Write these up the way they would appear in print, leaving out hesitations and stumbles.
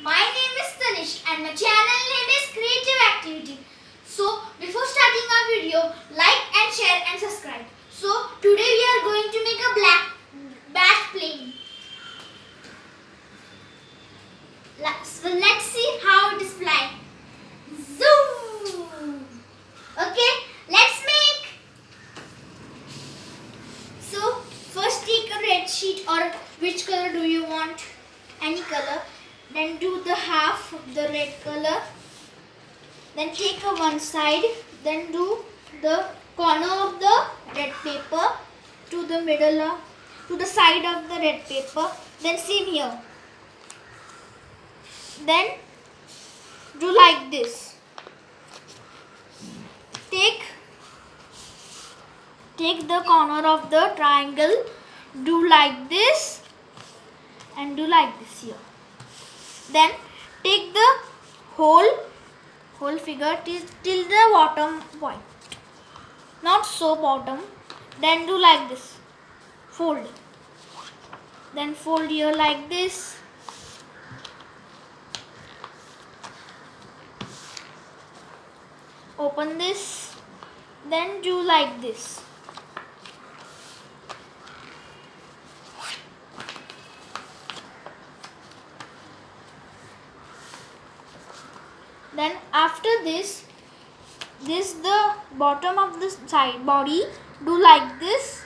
My name is Tanish and my channel name is Creative Activity. So before starting our video, like and share and subscribe. So today we are going to make a black bat plane. So let's see how it is flying. Zoom! Okay, let's make. So first take a red sheet, or which color do you want? Any color. Then do the half of the red color. Then take a one side. Then do the corner of the red paper to the middle of, to the side of the red paper. Then same here. Then do like this. Take the corner of the triangle. Do like this and do like this here. Then take the whole figure till the bottom point, not so bottom. Then do like this, fold. Then fold here like this. Open this. Then do like this. Then after this the bottom of the side body, do like this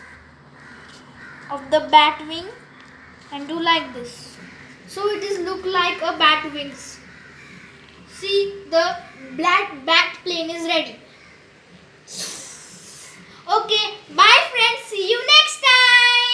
of the bat wing and do like this. So it is look like a bat wings. See, the black bat plane is ready. Okay, bye friends. See you next time.